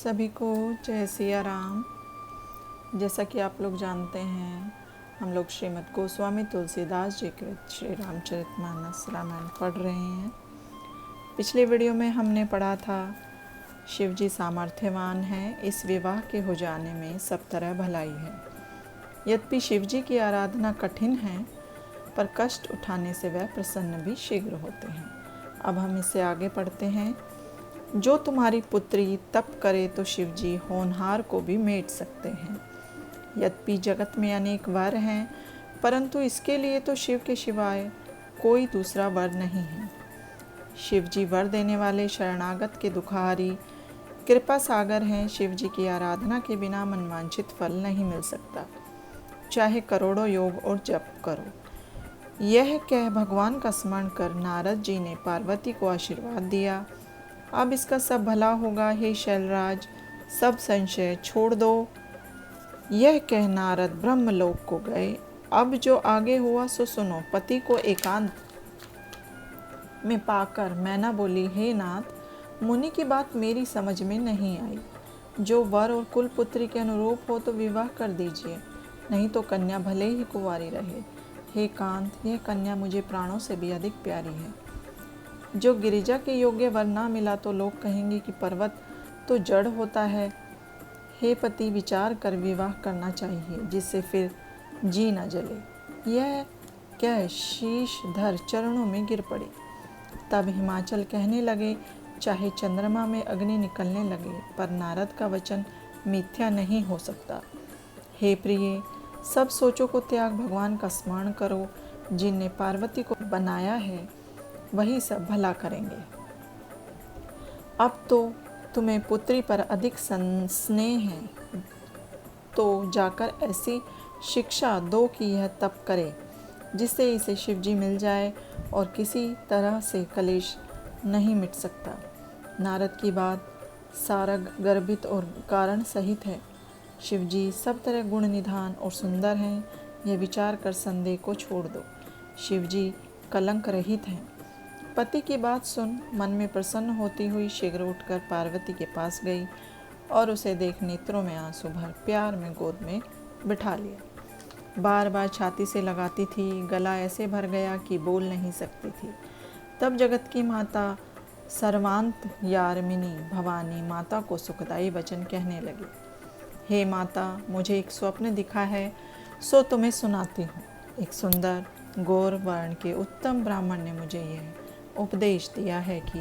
सभी को जय सिया राम। जैसा कि आप लोग जानते हैं, हम लोग श्रीमद् गोस्वामी तुलसीदास जी के श्री रामचरितमानस रामायण पढ़ रहे हैं। पिछले वीडियो में हमने पढ़ा था शिव जी सामर्थ्यवान हैं, इस विवाह के हो जाने में सब तरह भलाई है। यद्यपि शिव जी की आराधना कठिन है, पर कष्ट उठाने से वह प्रसन्न भी शीघ्र होते हैं। अब हम इससे आगे पढ़ते हैं। जो तुम्हारी पुत्री तप करे तो शिवजी होनहार को भी मेट सकते हैं। यद्यपि जगत में अनेक वर हैं, परंतु इसके लिए तो शिव के सिवाय कोई दूसरा वर नहीं है। शिवजी वर देने वाले शरणागत के दुखारी कृपा सागर हैं। शिवजी की आराधना के बिना मनवांछित फल नहीं मिल सकता, चाहे करोड़ों योग और जप करो। यह कह भगवान का स्मरण कर नारद जी ने पार्वती को आशीर्वाद दिया। अब इसका सब भला होगा, हे शैलराज, सब संशय छोड़ दो। यह कह नारद ब्रह्मलोक को गए। अब जो आगे हुआ सो सुनो। पति को एकांत में पाकर मैना बोली, हे नाथ, मुनि की बात मेरी समझ में नहीं आई। जो वर और कुल पुत्री के अनुरूप हो तो विवाह कर दीजिए, नहीं तो कन्या भले ही कुंवारी रहे। हे कांत, यह कन्या मुझे प्राणों से भी अधिक प्यारी है। जो गिरिजा के योग्य वर ना मिला तो लोग कहेंगे कि पर्वत तो जड़ होता है। हे पति, विचार कर विवाह करना चाहिए, जिससे फिर जी न जले। यह कह शीश धर चरणों में गिर पड़ी। तब हिमाचल कहने लगे, चाहे चंद्रमा में अग्नि निकलने लगे, पर नारद का वचन मिथ्या नहीं हो सकता। हे प्रिय, सब सोचों को त्याग भगवान का स्मरण करो। जिनने पार्वती को बनाया है वही सब भला करेंगे। अब तो तुम्हें पुत्री पर अधिक स्नेह है, तो जाकर ऐसी शिक्षा दो कि यह तप करे, जिससे इसे शिवजी मिल जाए और किसी तरह से कलेश नहीं मिट सकता। नारद की बात सारग गर्भित और कारण सहित है। शिवजी सब तरह गुण निधान और सुंदर हैं। यह विचार कर संदेह को छोड़ दो। शिवजी कलंक रहित हैं। पति की बात सुन मन में प्रसन्न होती हुई शीघ्र उठकर पार्वती के पास गई और उसे देख नेत्रों में आंसू भर प्यार में गोद में बिठा लिया। बार बार छाती से लगाती थी, गला ऐसे भर गया कि बोल नहीं सकती थी। तब जगत की माता सर्वांत यारमिनी भवानी माता को सुखदायी वचन कहने लगी। हे माता, मुझे एक स्वप्न दिखा है, सो तुम्हें सुनाती हूँ। एक सुंदर गौर वर्ण के उत्तम ब्राह्मण ने मुझे यह उपदेश दिया है कि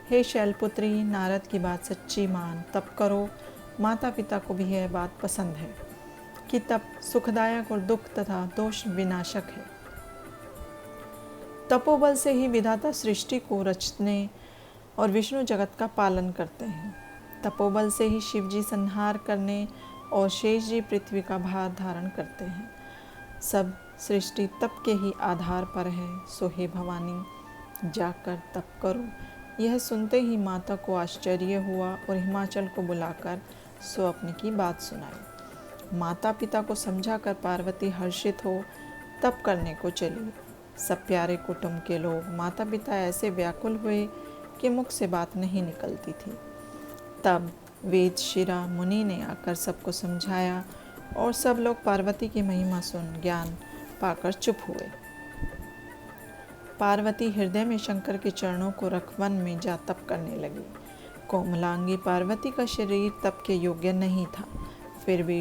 हे शैलपुत्री, नारद की बात सच्ची मान, तप करो। माता पिता को भी यह बात पसंद है कि तप सुखदायक और दुख तथा दोष विनाशक है। तपोबल से ही विधाता सृष्टि को रचने और विष्णु जगत का पालन करते हैं। तपोबल से ही शिवजी संहार करने और शेष जी पृथ्वी का भार धारण करते हैं। सब सृष्टि तप के ही आधार पर है। सो हे भवानी, जाकर तप करो। यह सुनते ही माता को आश्चर्य हुआ और हिमाचल को बुलाकर स्वप्न की बात सुनाई। माता पिता को समझाकर पार्वती हर्षित हो तप करने को चली। सब प्यारे कुटुंब के लोग, माता पिता ऐसे व्याकुल हुए कि मुख से बात नहीं निकलती थी। तब वेदशिरा मुनि ने आकर सबको समझाया और सब लोग पार्वती की महिमा सुन ज्ञान पाकर चुप हुए। पार्वती हृदय में शंकर के चरणों को रख वन में जा तप करने लगी। कोमलांगी पार्वती का शरीर तप के योग्य नहीं था, फिर भी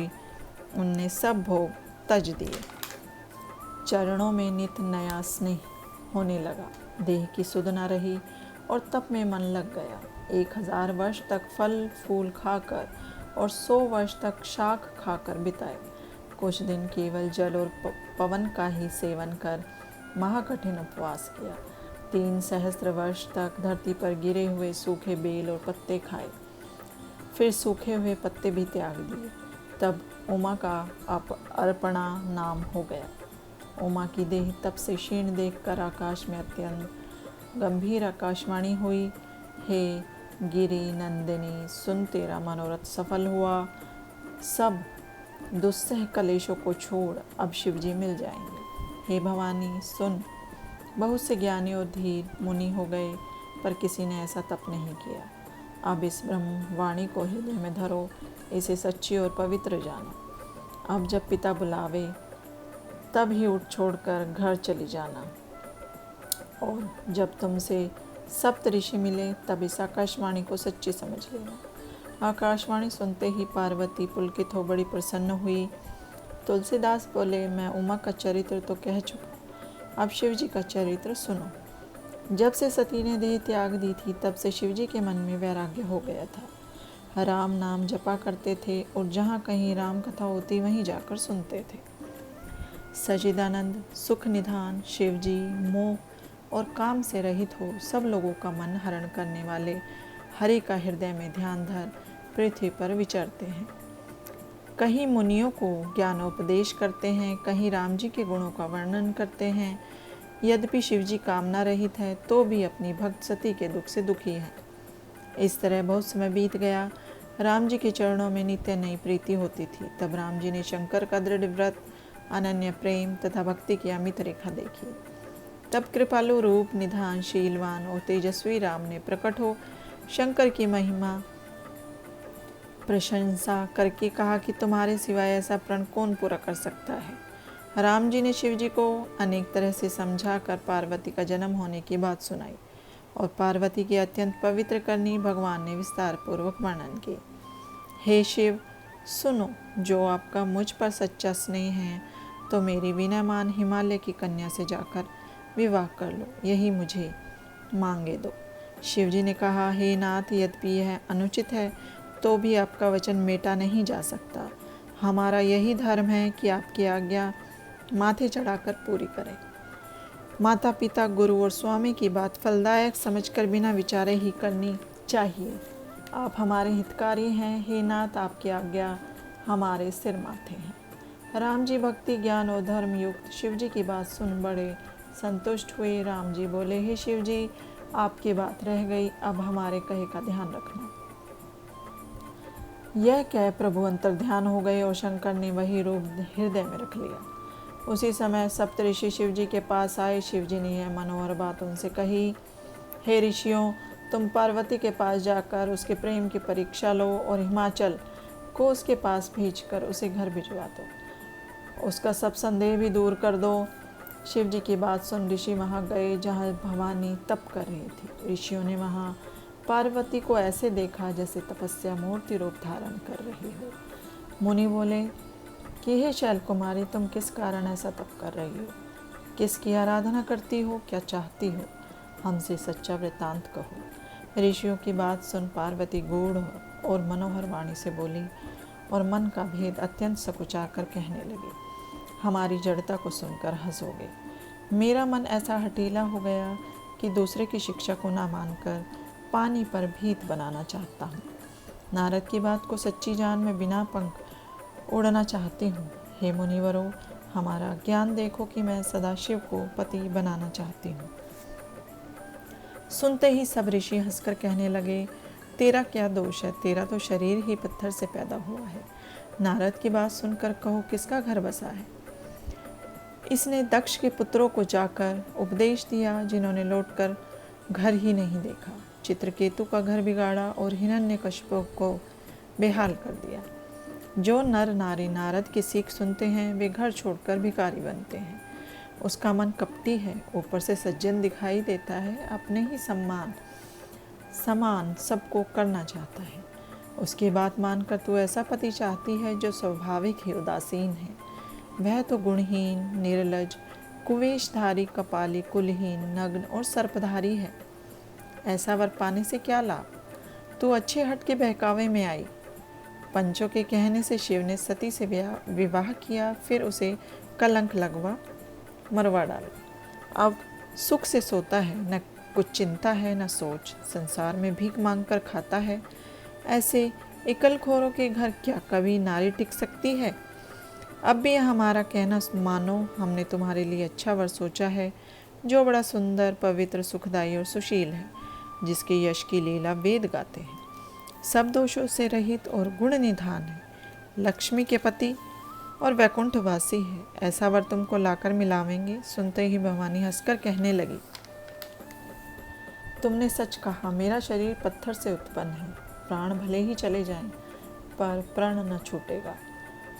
उनने सब भोग तज दिए। चरणों में नित नया स्नेह होने लगा। देह की सुध न रही और तप में मन लग गया। 1000 वर्ष तक फल फूल खाकर और 100 वर्ष तक शाक खाकर बिताए। कुछ दिन केवल जल और पवन का ही सेवन कर महाकठिन उपवास किया। 3 सहस्त्र वर्ष तक धरती पर गिरे हुए सूखे बेल और पत्ते खाए, फिर सूखे हुए पत्ते भी त्याग दिए। तब उमा का अर्पणा नाम हो गया। उमा की देह तप से क्षीण देखकर आकाश में अत्यंत गंभीर आकाशवाणी हुई, हे गिरि नंदिनी, सुन तेरा मनोरथ सफल हुआ। सब दुस्सह कलेशों को छोड़ अब शिवजी मिल जाएंगे। हे भवानी सुन, बहुत से ज्ञानी और धीर मुनि हो गए, पर किसी ने ऐसा तप नहीं किया। अब इस ब्रह्म वाणी को हृदय में धरो, इसे सच्ची और पवित्र जानो। अब जब पिता बुलावे तब ही उठ छोड़कर घर चली जाना, और जब तुमसे सप्त ऋषि मिले तब इस आकाशवाणी को सच्ची समझ लेना। आकाशवाणी सुनते ही पार्वती पुलकित हो बड़ी प्रसन्न हुई। तुलसीदास बोले, मैं उमा का चरित्र तो कह चुका, अब शिव जी का चरित्र सुनो। जब से सती ने देह त्याग दी थी तब से शिव जी के मन में वैराग्य हो गया था। राम नाम जपा करते थे और जहाँ कहीं राम कथा होती वहीं जाकर सुनते थे। सच्चिदानंद सुख निधान शिव जी मोह और काम से रहित हो सब लोगों का मन हरण करने वाले हरि का हृदय में ध्यान धर पृथ्वी पर विचरते हैं। कहीं मुनियों को ज्ञानोपदेश करते हैं, कहीं राम जी के गुणों का वर्णन करते हैं। यद्यपि शिव जी कामना रहित है तो भी अपनी भक्त सती के दुख से दुखी है। इस तरह बहुत समय बीत गया। राम जी के चरणों में नित्य नई प्रीति होती थी। तब राम जी ने शंकर का दृढ़ व्रत, अनन्य प्रेम तथा भक्ति की अमित रेखा देखी। तब कृपालु रूप, निधान, शीलवान और तेजस्वी राम ने प्रकट हो शंकर की महिमा प्रशंसा करके कहा कि तुम्हारे सिवाय ऐसा प्रण कौन पूरा कर सकता है। राम जी ने शिव जी को अनेक तरह से समझा कर पार्वती का जन्म होने की बात सुनाई और पार्वती की अत्यंत पवित्र करनी भगवान ने विस्तार पूर्वक वर्णन की। हे शिव, सुनो, जो आपका मुझ पर सच्चा स्नेह है तो मेरी विनयमान हिमालय की कन्या से जाकर विवाह कर लो, यही मुझे मांगे दो। शिव जी ने कहा, हे नाथ, यद्यपि यह अनुचित है तो भी आपका वचन मेटा नहीं जा सकता। हमारा यही धर्म है कि आपकी आज्ञा माथे चढ़ाकर पूरी करें। माता पिता, गुरु और स्वामी की बात फलदायक समझकर बिना विचारे ही करनी चाहिए। आप हमारे हितकारी हैं। हे नाथ, आपकी आज्ञा हमारे सिर माथे हैं। राम जी भक्ति, ज्ञान और धर्म युक्त शिव जी की बात सुन बड़े संतुष्ट हुए। राम जी बोले, हे शिव जी, आपकी बात रह गई, अब हमारे कहे का ध्यान रखना। यह कह प्रभु अंतर ध्यान हो गए और शंकर ने वही रूप हृदय में रख लिया। उसी समय सप्तऋषि शिव जी के पास आए। शिव जी ने यह मनोहर बात उनसे कही, हे ऋषियों, तुम पार्वती के पास जाकर उसके प्रेम की परीक्षा लो और हिमाचल को उसके पास भेजकर उसे घर भिजवा दो, उसका सब संदेह भी दूर कर दो। शिव जी की बात सुन ऋषि वहाँ गए जहाँ भवानी तप कर रही थी। ऋषियों ने वहाँ पार्वती को ऐसे देखा जैसे तपस्या मूर्ति रूप धारण कर रही हो। मुनि बोले कि हे शैल कुमारी, तुम किस कारण ऐसा तप कर रही हो? किसकी आराधना करती हो? क्या चाहती हो? हमसे सच्चा वृत्तांत कहो। ऋषियों की बात सुन पार्वती गूढ़ और मनोहर वाणी से बोली और मन का भेद अत्यंत सकुचा कर कहने लगी, हमारी जड़ता को सुनकर हंसोगे। मेरा मन ऐसा हठीला हो गया कि दूसरे की शिक्षा को ना मानकर पानी पर भीत बनाना चाहता हूँ। नारद की बात को सच्ची जान मैं बिना पंख उड़ना चाहती हूँ। हे मुनिवरों, हमारा ज्ञान देखो कि मैं सदाशिव को पति बनाना चाहती हूँ। सुनते ही सब ऋषि हंसकर कहने लगे, तेरा क्या दोष है? तेरा तो शरीर ही पत्थर से पैदा हुआ है। नारद की बात सुनकर कहो, किसका घर बसा है? इसने दक्ष के पुत्रों को जाकर उपदेश दिया, जिन्होंने लौटकर घर ही नहीं देखा। चित्रकेतु का घर बिगाड़ा और हिरण्यकशिपु को बेहाल कर दिया। जो नर नारी नारद की सीख सुनते हैं वे घर छोड़कर भिखारी बनते हैं। उसका मन कपटी है, ऊपर से सज्जन दिखाई देता है, अपने ही समान सबको करना चाहता है। उसकी बात मानकर तू ऐसा पति चाहती है जो स्वाभाविक ही उदासीन है। वह तो गुणहीन, निर्लज, कुवेशधारी, कपाली, कुलहीन, नग्न और सर्पधारी है। ऐसा वर पाने से क्या लाभ? तू अच्छे हट के बहकावे में आई। पंचों के कहने से शिव ने सती से विवाह किया, फिर उसे कलंक लगवा मरवा डाला। अब सुख से सोता है, न कुछ चिंता है न सोच, संसार में भीख मांगकर खाता है। ऐसे इकलखोरों के घर क्या कभी नारी टिक सकती है? अब भी हमारा कहना मानो, हमने तुम्हारे लिए अच्छा वर सोचा है, जो बड़ा सुंदर, पवित्र, सुखदाई और सुशील है, जिसके यश की लीला वेद गाते हैं, सब दोषों से रहित और गुण निधान है, लक्ष्मी के पति और वैकुंठवासी है। ऐसा वर तुमको लाकर मिलावेंगे। सुनते ही भवानी हंसकर कहने लगी, तुमने सच कहा, मेरा शरीर पत्थर से उत्पन्न है। प्राण भले ही चले जाएं, पर प्रण न छूटेगा।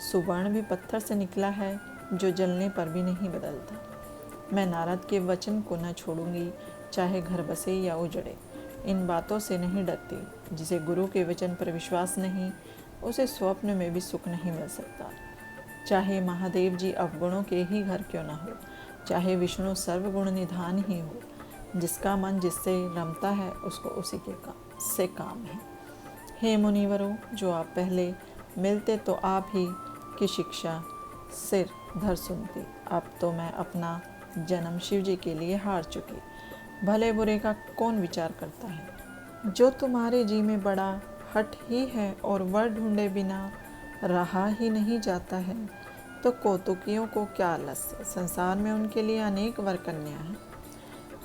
सुवर्ण भी पत्थर से निकला है, जो जलने पर भी नहीं बदलता। मैं नारद के वचन को न छोड़ूंगी, चाहे घर बसे या उजड़े। इन बातों से नहीं डरती। जिसे गुरु के वचन पर विश्वास नहीं, उसे स्वप्न में भी सुख नहीं मिल सकता। चाहे महादेव जी अवगुणों के ही घर क्यों न हो, चाहे विष्णु सर्वगुण निधान ही हो, जिसका मन जिससे रमता है उसको उसी के से काम है। हे मुनिवरों, जो आप पहले मिलते तो आप ही की शिक्षा सिर धर सुनती। अब तो मैं अपना जन्म शिव जी के लिए हार चुकी। भले बुरे का कौन विचार करता है। जो तुम्हारे जी में बड़ा हट ही है और वर ढूंढे बिना रहा ही नहीं जाता है, तो कौतुकियों को क्या आलस्य। संसार में उनके लिए अनेक वर कन्या हैं।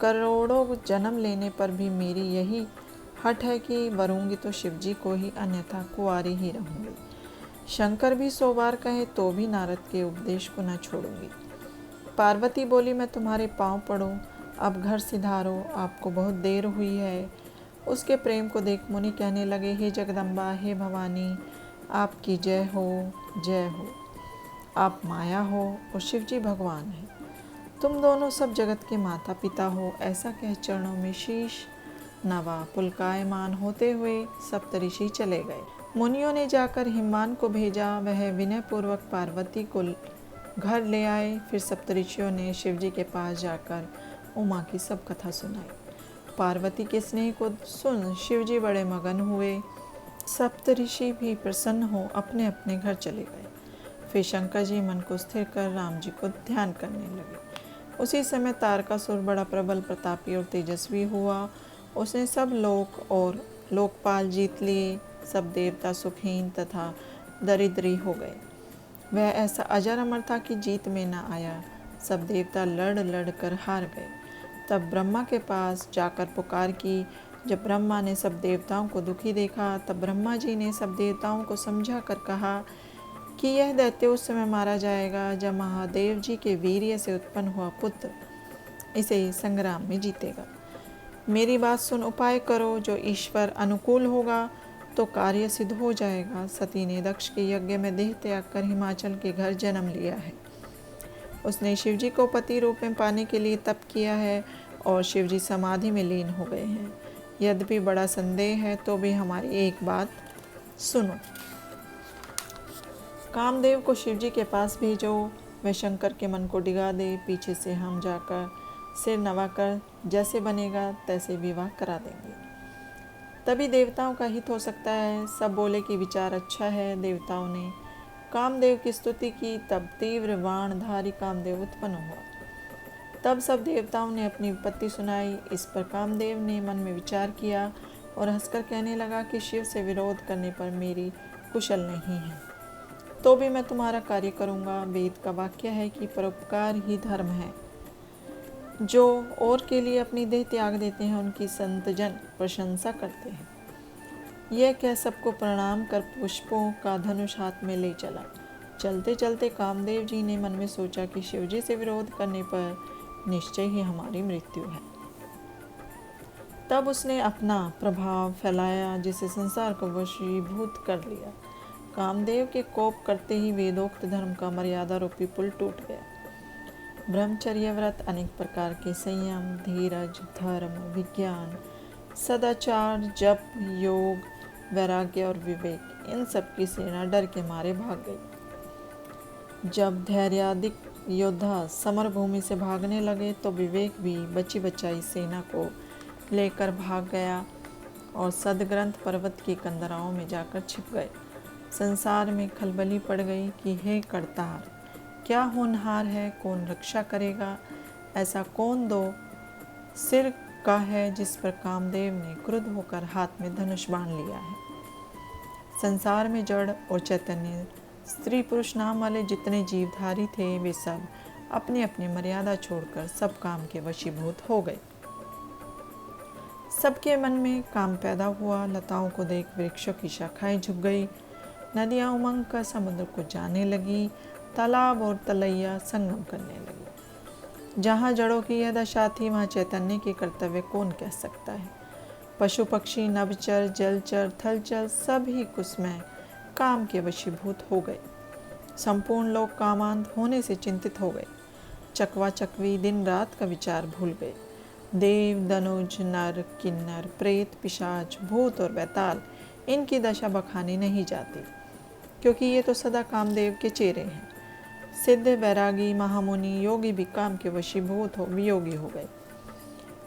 करोड़ों जन्म लेने पर भी मेरी यही हट है कि वरूंगी तो शिव जी को ही, अन्यथा कुंवारी ही रहूंगी। शंकर भी 100 बार कहे तो भी नारद के उपदेश को न छोड़ूंगी। पार्वती बोली, मैं तुम्हारे पांव पड़ूं, अब घर सिधारो, आपको बहुत देर हुई है। उसके प्रेम को देख मुनि कहने लगे, हे जगदम्बा, हे भवानी, आपकी जय हो, जय हो। आप माया हो और शिव जी भगवान हैं। तुम दोनों सब जगत के माता पिता हो। ऐसा कह चरणों में शीश नवा। पुलकायमान होते हुए सप्तऋषि चले गए। मुनियों ने जाकर हिमवान को भेजा, वह विनय पूर्वक पार्वती को घर ले आए। फिर सप्तऋषियों ने शिव जी के पास जाकर उमा की सब कथा सुनाई। पार्वती के स्नेह को सुन शिव जी बड़े मगन हुए। सप्तऋषि भी प्रसन्न हो अपने अपने घर चले गए। फिर शंकर जी मन को स्थिर कर राम जी को ध्यान करने लगे। उसी समय तारकासुर बड़ा प्रबल, प्रतापी और तेजस्वी हुआ। उसने सब लोक और लोकपाल जीत लिए। सब देवता सुखहीन तथा दरिद्री हो गए। वह ऐसा अजर अमर था कि जीत में न आया। सब देवता लड़ लड़ कर हार गए। तब ब्रह्मा के पास जाकर पुकार की। जब ब्रह्मा ने सब देवताओं को दुखी देखा, तब ब्रह्मा जी ने सब देवताओं को समझा कर कहा कि यह दैत्य उस समय मारा जाएगा जब महादेव जी के वीर्य से उत्पन्न हुआ पुत्र इसे संग्राम में जीतेगा। मेरी बात सुन, उपाय करो, जो ईश्वर अनुकूल होगा तो कार्य सिद्ध हो जाएगा। सती ने दक्ष के यज्ञ में देह त्याग कर हिमाचल के घर जन्म लिया है। उसने शिवजी को पति रूप में पाने के लिए तप किया है और शिवजी समाधि में लीन हो गए हैं। यद्यपि बड़ा संदेह है तो भी हमारी एक बात सुनो। कामदेव को शिवजी के पास भेजो, वह शंकर के मन को डिगा दे। पीछे से हम जाकर सिर नवाकर जैसे बनेगा तैसे विवाह करा देंगे, तभी देवताओं का हित हो सकता है। सब बोले कि विचार अच्छा है। देवताओं ने कामदेव की स्तुति की। तब तीव्र बाणधारी कामदेव उत्पन्न हुआ। तब सब देवताओं ने अपनी विपत्ति सुनाई। इस पर कामदेव ने मन में विचार किया और हंसकर कहने लगा कि शिव से विरोध करने पर मेरी कुशल नहीं है, तो भी मैं तुम्हारा कार्य करूँगा। वेद का वाक्य है कि परोपकार ही धर्म है। जो और के लिए अपनी देह त्याग देते हैं उनकी संतजन प्रशंसा करते हैं। यह कह सबको प्रणाम कर पुष्पों का धनुष हाथ में ले चला। चलते चलते कामदेव जी ने मन में सोचा कि शिवजी से विरोध करने पर निश्चय ही हमारी मृत्यु है। तब उसने अपना प्रभाव फैलाया, जिसे संसार को वशीभूत कर लिया। कामदेव के कोप करते ही वेदोक्त धर्म का मर्यादा रूपी पुल टूट गया। ब्रह्मचर्य व्रत, अनेक प्रकार के संयम, धीरज, धर्म, विज्ञान, सदाचार, जप, योग, वैराग्य और विवेक, इन सब की सेना डर के मारे भाग गई। जब धैर्याधिक योद्धा समर भूमि से भागने लगे तो विवेक भी बची बचाई सेना को लेकर भाग गया और सदग्रंथ पर्वत की कंदराओं में जाकर छिप गए। संसार में खलबली पड़ गई कि हे करतार, क्या होनहार है, कौन रक्षा करेगा? ऐसा कौन दो सिर का है जिस पर कामदेव ने क्रुद्ध होकर हाथ में धनुष बाण लिया है। संसार में जड़ और चैतन्य, स्त्री पुरुष नाम वाले जितने जीवधारी थे, वे सब अपनी अपनी मर्यादा छोड़कर सब काम के वशीभूत हो गए। सबके मन में काम पैदा हुआ। लताओं को देख वृक्षों की शाखाएं झुक गई। नदियां उमंग कर समुद्र को जाने लगी। तालाब और तलैया संगम करने लगी। जहाँ जड़ों की यह दशा थी वहाँ चैतन्य के कर्तव्य कौन कह सकता है। पशु पक्षी नभचर जलचर थलचर सभी कुसमय काम के वशीभूत हो गए। संपूर्ण लोग कामांध होने से चिंतित हो गए। चकवा चकवी दिन रात का विचार भूल गए। देव दनुज नर किन्नर प्रेत पिशाच भूत और बैताल इनकी दशा बखानी नहीं जाती, क्योंकि ये तो सदा कामदेव के चेहरे हैं। सिद्ध वैरागी महामुनि योगी भी काम के वशीभूत हो वियोगी हो गए।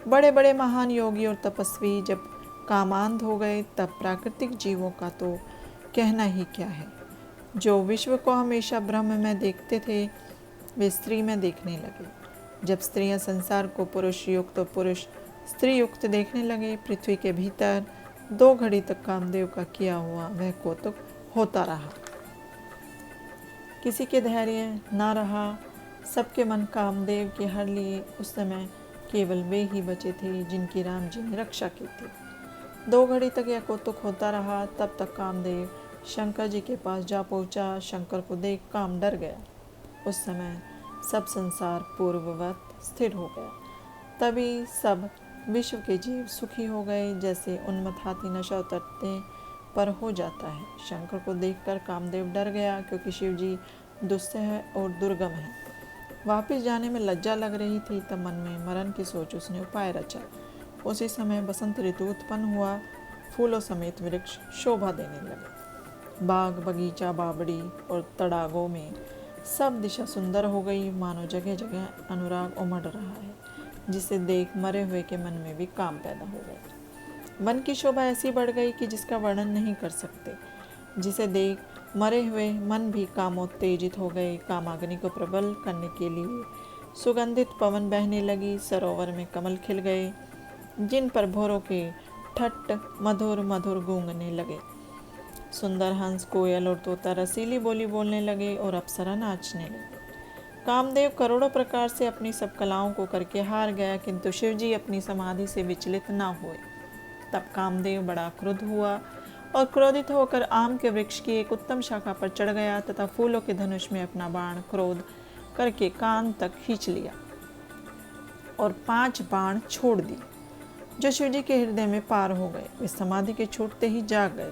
बड़े बड़े महान योगी और तपस्वी जब कामांध हो गए तब प्राकृतिक जीवों का तो कहना ही क्या है। जो विश्व को हमेशा ब्रह्म में देखते थे वे स्त्री में देखने लगे। जब स्त्रियां संसार को पुरुष युक्त और पुरुष स्त्री युक्त देखने लगे, पृथ्वी के भीतर 2 घड़ी तक कामदेव का किया हुआ वह कौतुक होता रहा। किसी के धैर्य ना रहा, सबके मन कामदेव के हर लिए। उस समय केवल वे ही बचे थे जिनकी राम जी ने रक्षा की थी। 2 घड़ी तक यह कौतुक होता रहा। तब तक कामदेव शंकर जी के पास जा पहुंचा। शंकर को देख काम डर गया। उस समय सब संसार पूर्ववत स्थिर हो गया। तभी सब विश्व के जीव सुखी हो गए, जैसे उन्मत्त हाथी नशा उतरते पर हो जाता है। शंकर को देखकर कामदेव डर गया, क्योंकि शिव जी दुस्सह और दुर्गम है। वापिस जाने में लज्जा लग रही थी, तब मन में मरण की सोच उसने उपाय रचा। उसी समय बसंत ऋतु उत्पन्न हुआ। फूलों समेत वृक्ष शोभा देने लगे। बाग बगीचा बावड़ी और तड़ागों में सब दिशा सुंदर हो गई, मानो जगह जगह अनुराग उमड़ रहा है, जिसे देख मरे हुए के मन में भी काम पैदा हो गया। मन की शोभा ऐसी बढ़ गई कि जिसका वर्णन नहीं कर सकते, जिसे देख मरे हुए मन भी कामोत्तेजित हो गए। कामाग्नि को प्रबल करने के लिए सुगंधित पवन बहने लगी। सरोवर में कमल खिल गए, जिन पर भौरों के ठट्ट मधुर मधुर गूंगने लगे। सुंदर हंस कोयल और तोता रसीली बोली बोलने लगे और अप्सरा नाचने लगे। कामदेव करोड़ों प्रकार से अपनी सब कलाओं को करके हार गया, किंतु शिवजी अपनी समाधि से विचलित न हुए। तब कामदेव बड़ा क्रुद्ध हुआ और क्रोधित होकर आम के वृक्ष की एक उत्तम शाखा पर चढ़ गया तथा फूलों के धनुष में अपना बाण क्रोध करके कान तक खींच लिया और 5 बाण छोड़ दी, जो शिवजी के हृदय में पार हो गए। वे समाधि के छूटते ही जाग गए।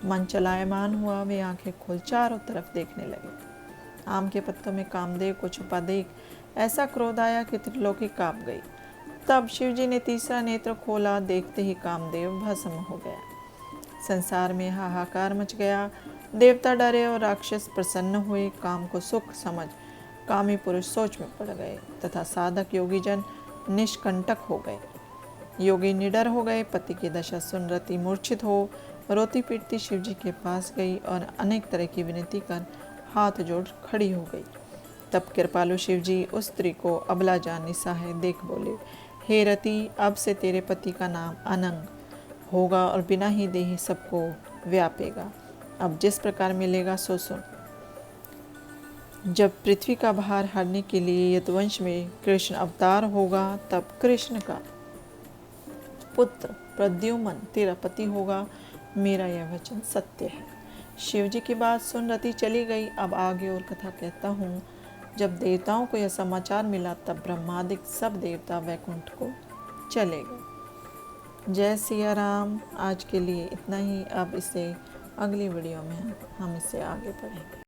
मन चलायमान हुआ। वे आंखें खोल चारों तरफ देखने लगे। आम के पत्तों में कामदेव को छुपा देख ऐसा क्रोध आया कि त्रिलोकी कांप गई। तब शिवजी ने तीसरा नेत्र खोला। देखते ही कामदेव भस्म हो गया। संसार में हाहाकार मच गया। देवता डरे और राक्षस प्रसन्न हुए। काम को सुख समझ कामी पुरुष सोच में पड़ गए तथा साधक योगी जन निष्कंटक हो गए। योगी निडर हो गए। पति की दशा सुन रति मूर्छित हो रोती पीटती शिवजी के पास गई और अनेक तरह की विनती कर हाथ जोड़ खड़ी हो गई। तब कृपालु शिवजी उस स्त्री को अबला जान निसहाय देख बोले, हे रति, अब से तेरे पति का नाम अनंग होगा और बिना ही देह सबको व्यापेगा। अब जिस प्रकार मिलेगा सो सुन। जब पृथ्वी का भार हरने के लिए यदुवंश में कृष्ण अवतार होगा, तब कृष्ण का पुत्र प्रद्युम्न तेरा पति होगा। मेरा यह वचन सत्य है। शिवजी की बात सुन रति चली गई। अब आगे और कथा कहता हूँ। जब देवताओं को यह समाचार मिला तब ब्रह्मादिक सब देवता वैकुंठ को चले गए। जय सिया राम। आज के लिए इतना ही। अब इसे अगली वीडियो में हम इससे आगे बढ़ेंगे।